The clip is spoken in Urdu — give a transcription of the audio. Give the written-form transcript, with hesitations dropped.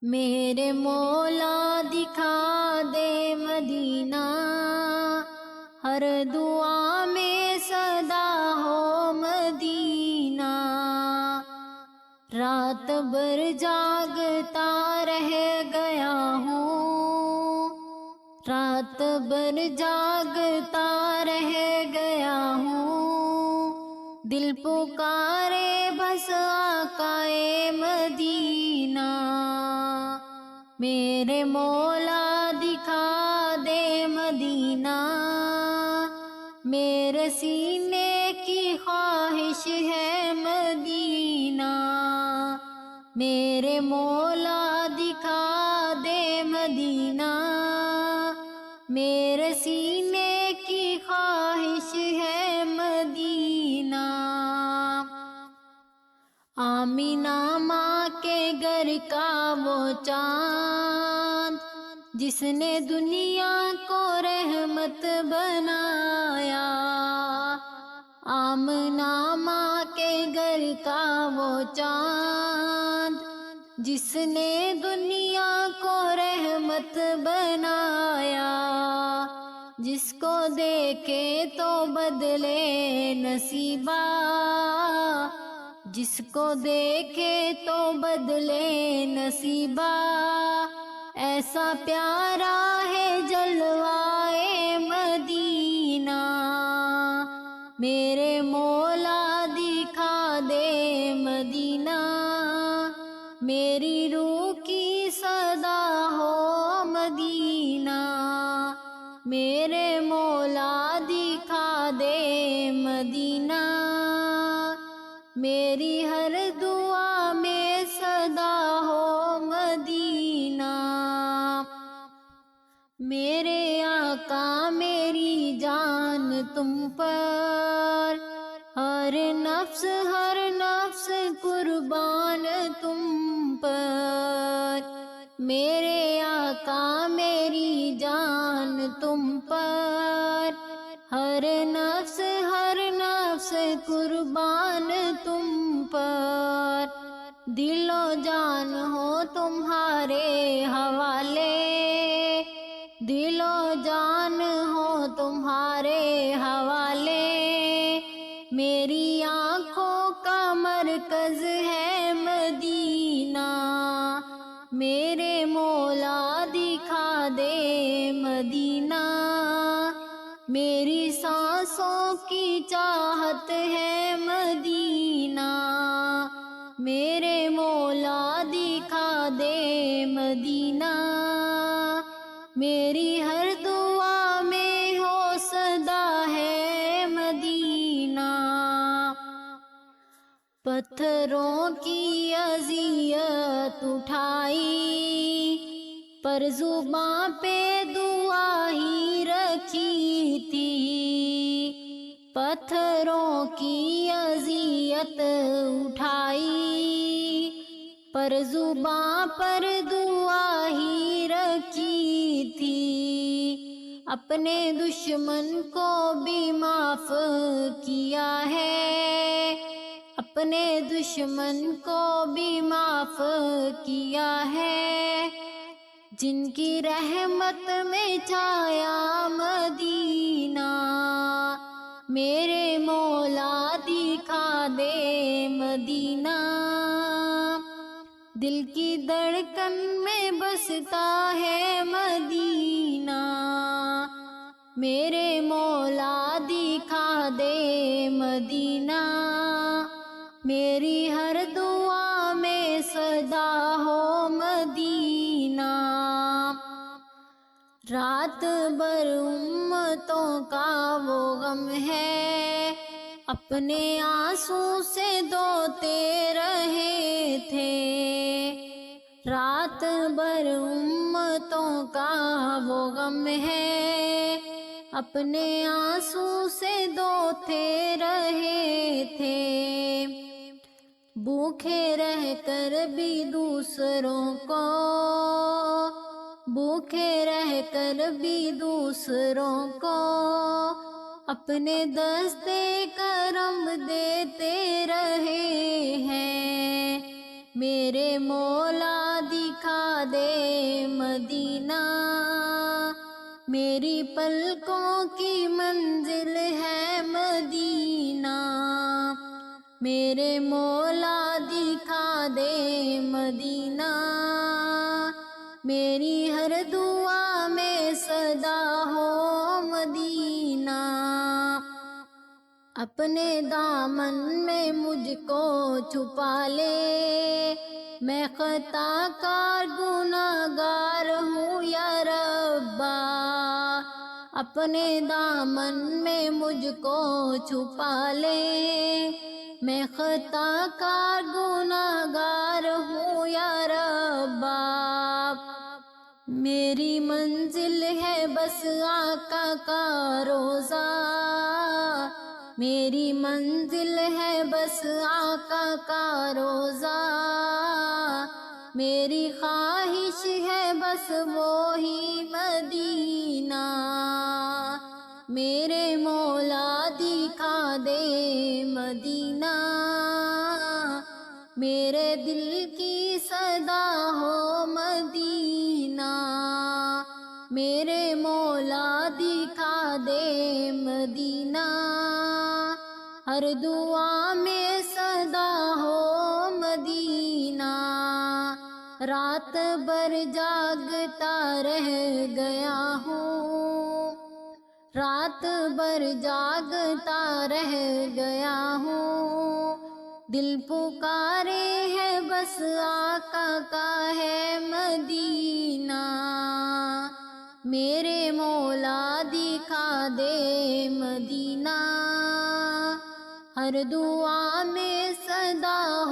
میرے مولا دکھا دے مدینہ، ہر دعا میں صدا ہو مدینہ۔ رات بھر جاگتا رہ گیا ہوں، رات بھر جاگتا رہ گیا ہوں، دل پکارے بس آقائے مدینہ۔ میرے مولا دکھا دے مدینہ، میرے سینے کی خواہش ہے مدینہ۔ میرے مولا دکھا دے مدینہ، میرے سینے کی خواہش ہے مدینہ۔ آمینہ ماں کے گھر کا وہ چاند، جس نے دنیا کو رحمت بنایا۔ آمینہ ماں کے گھر کا وہ چاند، جس نے دنیا کو رحمت بنایا۔ جس کو دیکھے تو بدلے نصیبہ، جس کو دیکھے تو بدلے نصیبہ۔ ایسا پیارا ہے جلوائے مدینہ، میرے مولا دکھا دے مدینہ۔ میری روح کی صدا ہو مدینہ، میرے مولا دکھا دے مدینہ۔ میری ہر دعا میں صدا ہو مدینہ۔ میرے آقا میری جان تم پر، ہر نفس قربان تم پر۔ میرے آقا میری جان تم پر، ہر نفس قربان تم پر۔ دل و جان ہو تمہارے حوالے، دل و جان ہو تمہارے حوالے۔ میری آنکھوں کا مرکز ہے مدینہ، میرے مولا دکھا دے مدینہ۔ میری سانسوں کی چاہت ہے مدینہ، میرے مولا دکھا دے مدینہ۔ میری ہر دعا میں ہو صدا ہے مدینہ۔ پتھروں کی اذیت اٹھائی، پر زباں پہ دعا ہی رکھی تھی۔ پتھروں کی اذیت اٹھائی، پر زباں پر دعا ہی رکھی تھی۔ اپنے دشمن کو بھی معاف کیا ہے، اپنے دشمن کو بھی معاف کیا ہے۔ جن کی رحمت میں چھایا مدینہ، میرے مولا دکھا دے مدینہ۔ دل کی دھڑکن میں بستا ہے مدینہ، میرے مولا دکھا دے مدینہ۔ میری ہر دعا میں صدا ہو مدینہ۔ رات بھر امتوں کا وہ غم ہے، اپنے آنسو سے دھوتے رہے تھے۔ رات بھر امتوں کا وہ غم ہے، اپنے آنسو سے دھوتے رہے تھے۔ بھوکے رہ کر بھی دوسروں کو، بھوکے رہ کر بھی دوسروں کو، اپنے دستے کرم دیتے رہے ہیں۔ میرے مولا دکھا دے مدینہ، میری پلکوں کی منزل ہے مدینہ، میرے مولا دکھا دے مدینہ، میری ہر دعا میں صدا ہو مدینہ، اپنے دامن میں مجھ کو چھپا لے، میں خطا کار گناہگار ہوں یا ربا، اپنے دامن میں مجھ کو چھپا لے، میں خطا کار گناہگار ہوں یا ربا، میری منزل ہے بس آقا کا روضہ، میری منزل ہے بس آقا کا روضہ، میری خواہش ہے بس وہی مدینہ، میرے مولا دکھا دے مدینہ، میرے دل کی صدا ہو مدینہ، میرے مولا دکھا دے مدینہ، ہر دعا میں صدا ہو مدینہ، رات بھر جاگتا رہ گیا ہوں، رات بھر جاگتا رہ گیا ہوں، دل پکارے ہے بس آقا کا ہے مدینہ، میرے مولا دکھا دے مدینہ، ہر دعا میں صدا